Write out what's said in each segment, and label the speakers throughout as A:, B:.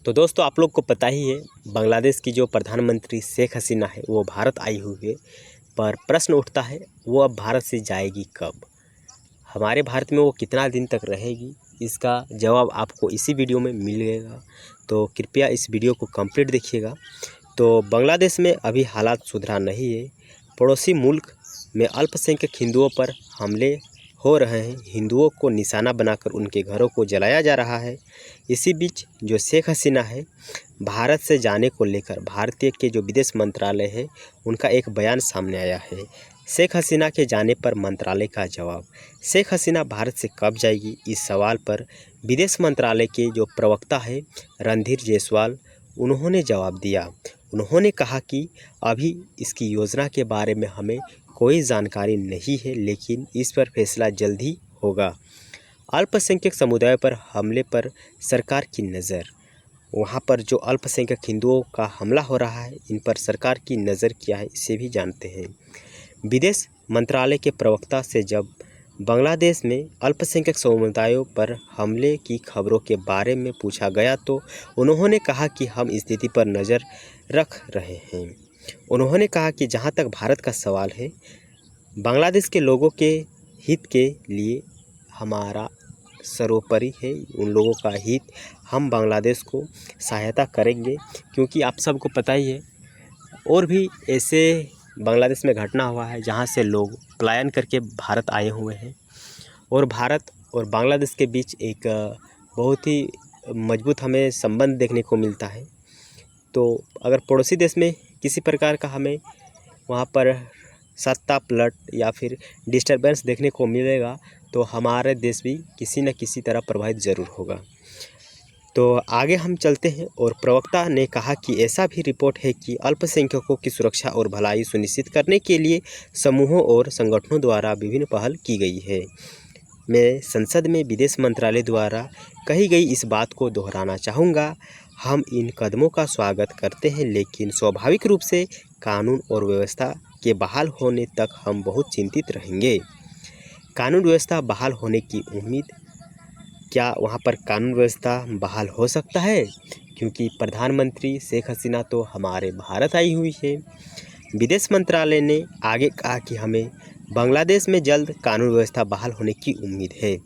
A: तो दोस्तों आप लोग को पता ही है बांग्लादेश की जो प्रधानमंत्री शेख हसीना है वो भारत आई हुई है। पर प्रश्न उठता है वो अब भारत से जाएगी कब, हमारे भारत में वो कितना दिन तक रहेगी, इसका जवाब आपको इसी वीडियो में मिलेगा। तो कृपया इस वीडियो को कंप्लीट देखिएगा। तो बांग्लादेश में अभी हालात सुधरा नहीं है। पड़ोसी मुल्क में अल्पसंख्यक हिंदुओं पर हमले हो रहे हैं, हिंदुओं को निशाना बनाकर उनके घरों को जलाया जा रहा है। इसी बीच जो शेख हसीना है भारत से जाने को लेकर भारतीय के जो विदेश मंत्रालय है उनका एक बयान सामने आया है। शेख हसीना के जाने पर मंत्रालय का जवाब। शेख हसीना भारत से कब जाएगी, इस सवाल पर विदेश मंत्रालय के जो प्रवक्ता है रणधीर जायसवाल उन्होंने जवाब दिया। उन्होंने कहा कि अभी इसकी योजना के बारे में हमें कोई जानकारी नहीं है, लेकिन इस पर फैसला जल्द ही होगा। अल्पसंख्यक समुदाय पर हमले पर सरकार की नज़र। वहाँ पर जो अल्पसंख्यक हिंदुओं का हमला हो रहा है इन पर सरकार की नज़र क्या है इसे भी जानते हैं। विदेश मंत्रालय के प्रवक्ता से जब बांग्लादेश में अल्पसंख्यक समुदायों पर हमले की खबरों के बारे में पूछा गया तो उन्होंने कहा कि हम स्थिति पर नज़र रख रहे हैं। उन्होंने कहा कि जहां तक भारत का सवाल है, बांग्लादेश के लोगों के हित के लिए हमारा सर्वोपरि है, उन लोगों का हित, हम बांग्लादेश को सहायता करेंगे। क्योंकि आप सबको पता ही है और भी ऐसे बांग्लादेश में घटना हुआ है जहां से लोग पलायन करके भारत आए हुए हैं और भारत और बांग्लादेश के बीच एक बहुत ही मजबूत हमें संबंध देखने को मिलता है। तो अगर पड़ोसी देश में किसी प्रकार का हमें वहाँ पर सत्ता पलट या फिर डिस्टरबेंस देखने को मिलेगा तो हमारे देश भी किसी न किसी तरह प्रभावित ज़रूर होगा। तो आगे हम चलते हैं और प्रवक्ता ने कहा कि ऐसा भी रिपोर्ट है कि अल्पसंख्यकों की सुरक्षा और भलाई सुनिश्चित करने के लिए समूहों और संगठनों द्वारा विभिन्न पहल की गई है। मैं संसद में विदेश मंत्रालय द्वारा कही गई इस बात को दोहराना चाहूँगा। हम इन कदमों का स्वागत करते हैं, लेकिन स्वाभाविक रूप से कानून और व्यवस्था के बहाल होने तक हम बहुत चिंतित रहेंगे। कानून व्यवस्था बहाल होने की उम्मीद, क्या वहाँ पर कानून व्यवस्था बहाल हो सकता है? क्योंकि प्रधानमंत्री शेख हसीना तो हमारे भारत आई हुई है। विदेश मंत्रालय ने आगे कहा कि हमें बांग्लादेश में जल्द कानून व्यवस्था बहाल होने की उम्मीद है।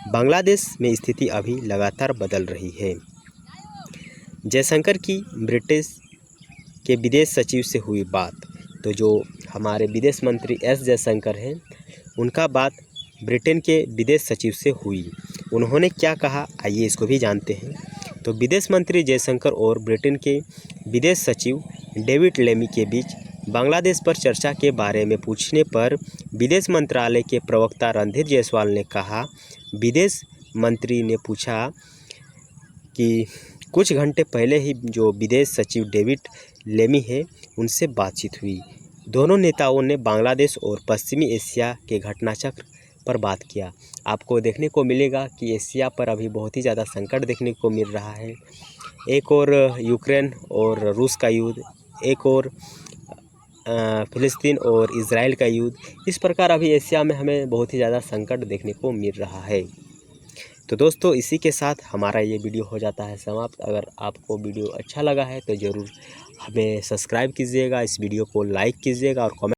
A: बांग्लादेश में स्थिति अभी लगातार बदल रही है। जयशंकर की ब्रिटिश के विदेश सचिव से हुई बात। तो जो हमारे विदेश मंत्री एस जयशंकर हैं उनका बात ब्रिटेन के विदेश सचिव से हुई। उन्होंने क्या कहा आइए इसको भी जानते हैं। तो विदेश मंत्री जयशंकर और ब्रिटेन के विदेश सचिव डेविड लेमी के बीच बांग्लादेश पर चर्चा के बारे में पूछने पर विदेश मंत्रालय के प्रवक्ता रणधीर जायसवाल ने कहा, विदेश मंत्री ने पूछा कि कुछ घंटे पहले ही जो विदेश सचिव डेविड लेमी है उनसे बातचीत हुई। दोनों नेताओं ने बांग्लादेश और पश्चिमी एशिया के घटनाचक्र पर बात किया। आपको देखने को मिलेगा कि एशिया पर अभी बहुत ही ज़्यादा संकट देखने को मिल रहा है। एक और यूक्रेन और रूस का युद्ध, एक और फ़िलिस्तीन और इज़राइल का युद्ध, इस प्रकार अभी एशिया में हमें बहुत ही ज़्यादा संकट देखने को मिल रहा है। तो दोस्तों इसी के साथ हमारा ये वीडियो हो जाता है समाप्त। अगर आपको वीडियो अच्छा लगा है तो ज़रूर हमें सब्सक्राइब कीजिएगा, इस वीडियो को लाइक कीजिएगा और कमेंट